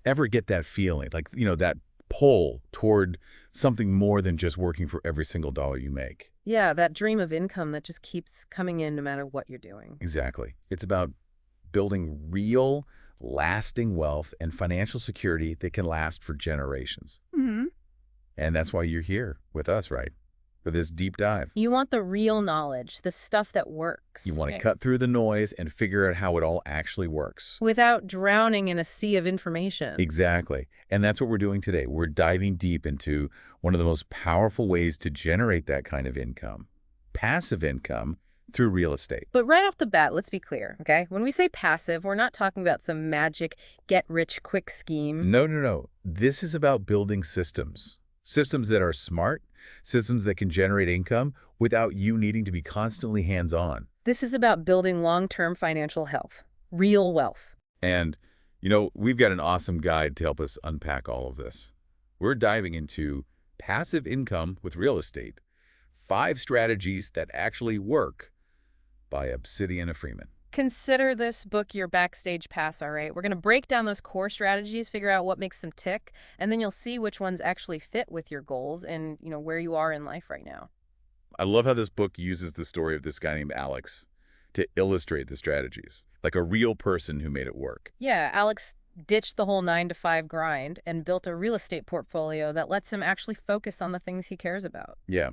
Ever get that feeling, like, that pull toward something more than just working for every single dollar you make? Yeah, that dream of income that just keeps coming in no matter what you're doing. Exactly. It's about building real, lasting wealth and financial security that can last for generations. Hmm. And that's why you're here with us, right? For this deep dive. You want the real knowledge, the stuff that You works, want to cut through the noise and figure out how it all actually works. without drowning in a sea of information. Exactly. And that's what we're doing today. We're diving deep into one of the most powerful ways to generate that kind of income, passive income through real estate. But right off the bat, let's be clear, okay? When we say passive, we're not talking about some magic get-rich-quick scheme. No, no, no. This is about building systems. Systems that are smart, systems that can generate income without you needing to be constantly hands-on. This is about building long-term financial health, real wealth. And, we've got an awesome guide to help us unpack all of this. We're diving into passive income with real estate, 5 strategies that actually work by Obsidian Freeman. Consider this book your backstage pass, all right? We're going to break down those core strategies, figure out what makes them tick, and then you'll see which ones actually fit with your goals and, where you are in life right now. I love how this book uses the story of this guy named Alex to illustrate the strategies, like a real person who made it work. Yeah, Alex ditched the whole 9 to 5 grind and built a real estate portfolio that lets him actually focus on the things he cares about. Yeah.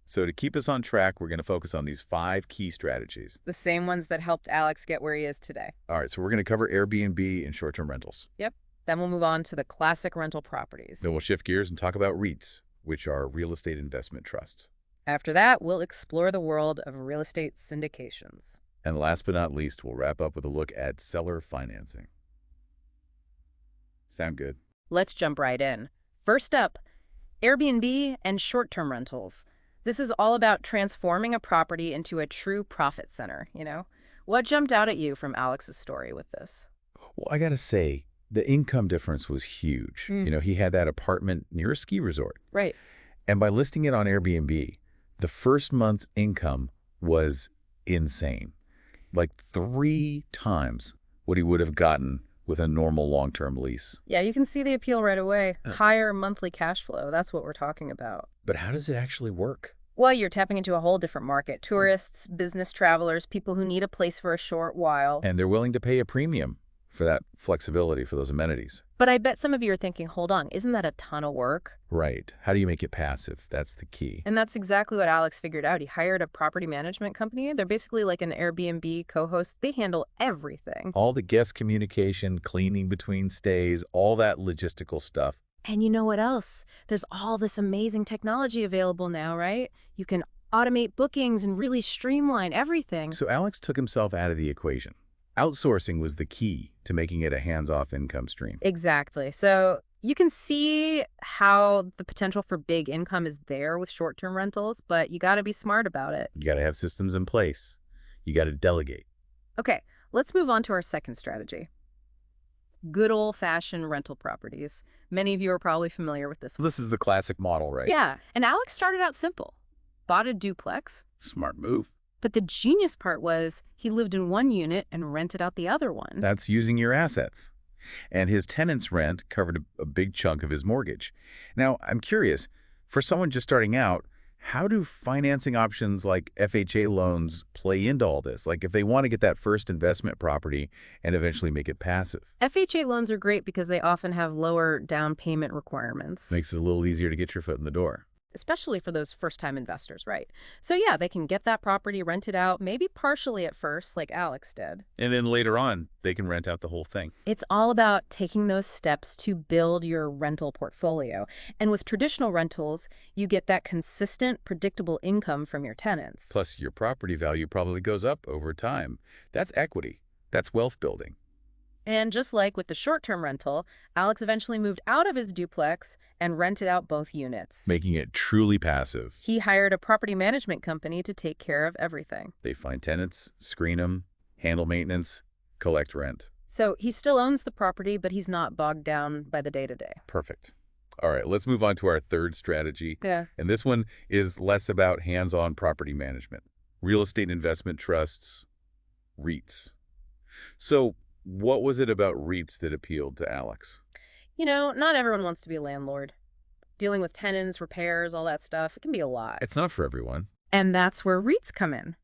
So to keep us on track, we're going to focus on these 5 key strategies. The same ones that helped Alex get where he is today. All right, so we're going to cover Airbnb and short-term rentals. Yep. Then we'll move on to the classic rental properties. Then we'll shift gears and talk about REITs, which are real estate investment trusts. After that, we'll explore the world of real estate syndications. And last but not least, we'll wrap up with a look at seller financing. Sound good? Let's jump right in. First up, Airbnb and short-term rentals. This is all about transforming a property into a true profit center. What jumped out at you from Alex's story with this? Well, I got to say, the income difference was huge. He had that apartment near a ski resort. Right. And by listing it on Airbnb, the first month's income was insane. Like 3 times what he would have gotten with a normal long-term lease. Yeah, you can see the appeal right away. Higher monthly cash flow, that's what we're talking about. But how does it actually work? Well, you're tapping into a whole different market. Tourists, business travelers, people who need a place for a short while. And they're willing to pay a premium for that flexibility, for those amenities. But I bet some of you are thinking, hold on, isn't that a ton of work? Right. How do you make it passive? That's the key. And that's exactly what Alex figured out. He hired a property management company. They're basically like an Airbnb co-host. They handle everything. All the guest communication, cleaning between stays, all that logistical stuff. And you know what else? There's all this amazing technology available now, right? You can automate bookings and really streamline everything. So Alex took himself out of the equation. Outsourcing was the key to making it a hands-off income stream. Exactly. So you can see how the potential for big income is there with short-term rentals, but you got to be smart about it. You got to have systems in place. You got to delegate. Okay, let's move on to our second strategy. Good old-fashioned rental properties. Many of you are probably familiar with this one. This is the classic model, right? Yeah, and Alex started out simple. Bought a duplex. Smart move. But the genius part was he lived in one unit and rented out the other one. That's using your assets. And his tenant's rent covered a big chunk of his mortgage. Now, I'm curious, for someone just starting out, how do financing options like FHA loans play into all this? Like if they want to get that first investment property and eventually make it passive. FHA loans are great because they often have lower down payment requirements. Makes it a little easier to get your foot in the door. Especially for those first-time investors, right? So yeah, they can get that property rented out, maybe partially at first, like Alex did. And then later on, they can rent out the whole thing. It's all about taking those steps to build your rental portfolio. And with traditional rentals, you get that consistent, predictable income from your tenants. Plus, your property value probably goes up over time. That's equity. That's wealth building. And just like with the short-term rental, Alex eventually moved out of his duplex and rented out both units. Making it truly passive. He hired a property management company to take care of everything. They find tenants, screen them, handle maintenance, collect rent. So he still owns the property, but he's not bogged down by the day-to-day. Perfect. All right, let's move on to our third strategy. Yeah. And this one is less about hands-on property management. Real estate investment trusts, REITs. So what was it about REITs that appealed to Alex? Not everyone wants to be a landlord. Dealing with tenants, repairs, all that stuff, it can be a lot. It's not for everyone. And that's where REITs come in.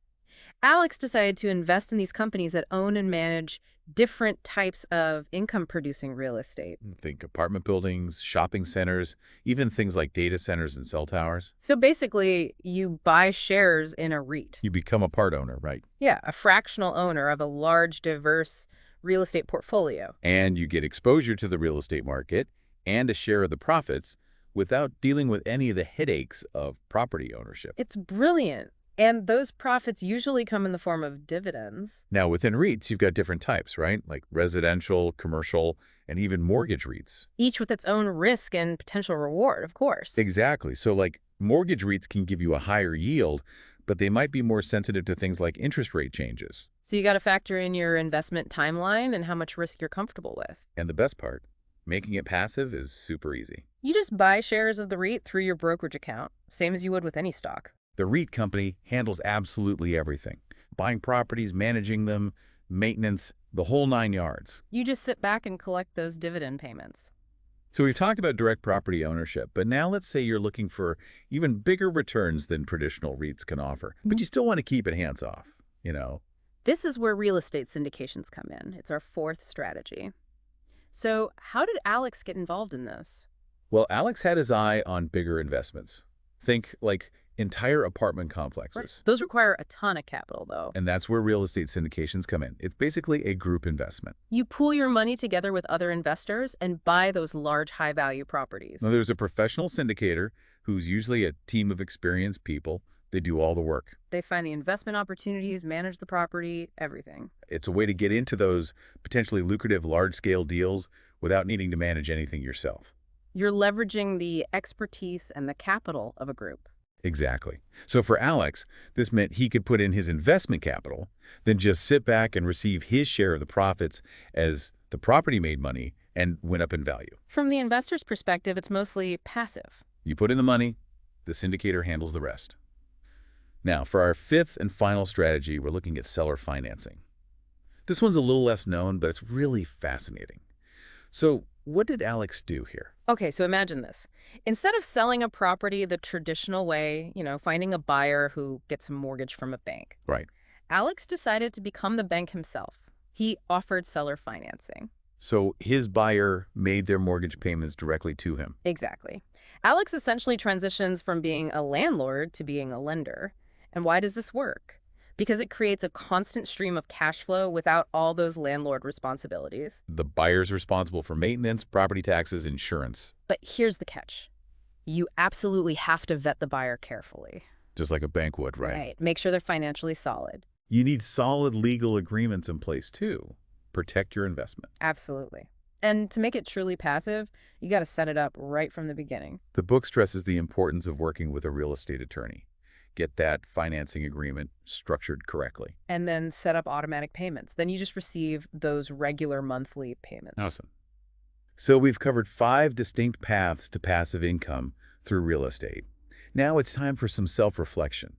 Alex decided to invest in these companies that own and manage different types of income-producing real estate. Think apartment buildings, shopping centers, even things like data centers and cell towers. So basically, you buy shares in a REIT. You become a part owner, right? Yeah, a fractional owner of a large, diverse real estate portfolio. And you get exposure to the real estate market and a share of the profits without dealing with any of the headaches of property ownership. It's brilliant. And those profits usually come in the form of dividends. Now, within REITs, you've got different types, right? Like residential, commercial, and even mortgage REITs. Each with its own risk and potential reward, of course. Exactly. So like mortgage REITs can give you a higher yield, but they might be more sensitive to things like interest rate changes. So you got to factor in your investment timeline and how much risk you're comfortable with. And the best part, making it passive is super easy. You just buy shares of the REIT through your brokerage account, same as you would with any stock. The REIT company handles absolutely everything. Buying properties, managing them, maintenance, the whole 9 yards. You just sit back and collect those dividend payments. So we've talked about direct property ownership, but now let's say you're looking for even bigger returns than traditional REITs can offer, but you still want to keep it hands-off. This is where real estate syndications come in. It's our fourth strategy. So how did Alex get involved in this? Well, Alex had his eye on bigger investments. Think like entire apartment complexes. Those require a ton of capital, though. And that's where real estate syndications come in. It's basically a group investment. You pool your money together with other investors and buy those large, high-value properties. Now, there's a professional syndicator who's usually a team of experienced people. They do all the work. They find the investment opportunities, manage the property, everything. It's a way to get into those potentially lucrative large-scale deals without needing to manage anything yourself. You're leveraging the expertise and the capital of a group. Exactly. So for Alex, this meant he could put in his investment capital, then just sit back and receive his share of the profits as the property made money and went up in value. From the investor's perspective, it's mostly passive. You put in the money, the syndicator handles the rest. Now, for our fifth and final strategy, we're looking at seller financing. This one's a little less known, but it's really fascinating. So what did Alex do here? Okay, so imagine this. Instead of selling a property the traditional way, finding a buyer who gets a mortgage from a bank, Right. Alex decided to become the bank himself. He offered seller financing. So his buyer made their mortgage payments directly to him. Exactly. Alex essentially transitions from being a landlord to being a lender. And why does this work? Because it creates a constant stream of cash flow without all those landlord responsibilities. The buyer's responsible for maintenance, property taxes, insurance. But here's the catch. You absolutely have to vet the buyer carefully. Just like a bank would, right? Make sure they're financially solid. You need solid legal agreements in place, too. Protect your investment. Absolutely. And to make it truly passive, you got to set it up right from the beginning. The book stresses the importance of working with a real estate attorney. Get that financing agreement structured correctly. And then set up automatic payments. Then you just receive those regular monthly payments. Awesome. So we've covered 5 distinct paths to passive income through real estate. Now it's time for some self-reflection.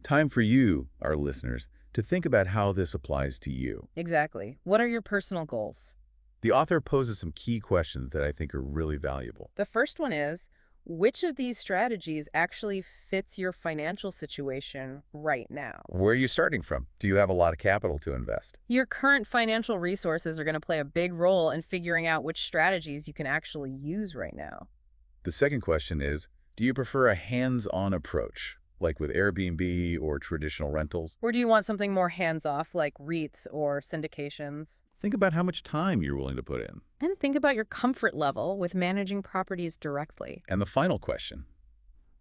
Time for you, our listeners, to think about how this applies to you. Exactly. What are your personal goals? The author poses some key questions that I think are really valuable. The first one is, which of these strategies actually fits your financial situation right now? Where are you starting from? Do you have a lot of capital to invest? Your current financial resources are going to play a big role in figuring out which strategies you can actually use right now. The second question is, do you prefer a hands-on approach, like with Airbnb or traditional rentals? Or do you want something more hands-off, like REITs or syndications? Think about how much time you're willing to put in. And think about your comfort level with managing properties directly. And the final question,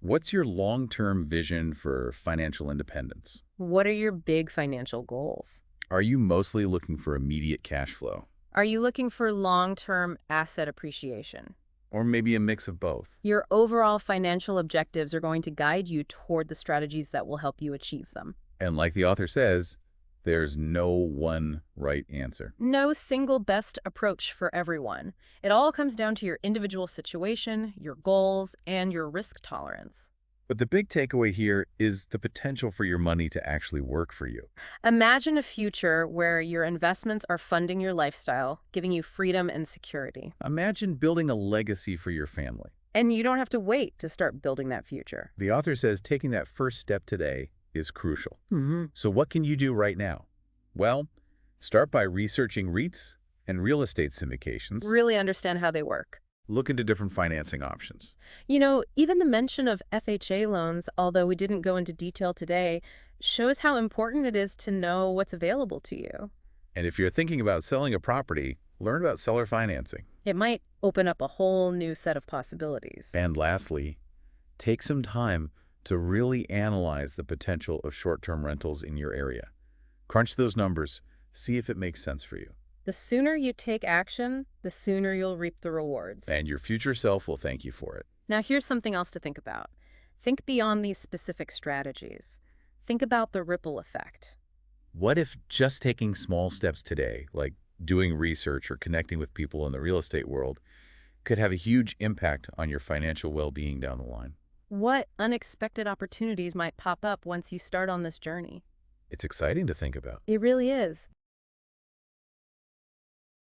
what's your long-term vision for financial independence? What are your big financial goals? Are you mostly looking for immediate cash flow? Are you looking for long-term asset appreciation? Or maybe a mix of both? Your overall financial objectives are going to guide you toward the strategies that will help you achieve them. And like the author says, there's no one right answer. No single best approach for everyone. It all comes down to your individual situation, your goals, and your risk tolerance. But the big takeaway here is the potential for your money to actually work for you. Imagine a future where your investments are funding your lifestyle, giving you freedom and security. Imagine building a legacy for your family. And you don't have to wait to start building that future. The author says taking that first step today is crucial. So what can you do right now? Well, start by researching REITs and real estate syndications. Really understand how they work. Look into different financing options. Even the mention of FHA loans, although we didn't go into detail today, shows how important it is to know what's available to you. And if you're thinking about selling a property, learn about seller financing. It might open up a whole new set of possibilities. And lastly, take some time to really analyze the potential of short-term rentals in your area. Crunch those numbers, see if it makes sense for you. The sooner you take action, the sooner you'll reap the rewards. And your future self will thank you for it. Now, here's something else to think about. Think beyond these specific strategies. Think about the ripple effect. What if just taking small steps today, like doing research or connecting with people in the real estate world, could have a huge impact on your financial well-being down the line? What unexpected opportunities might pop up once you start on this journey? It's exciting to think about. It really is.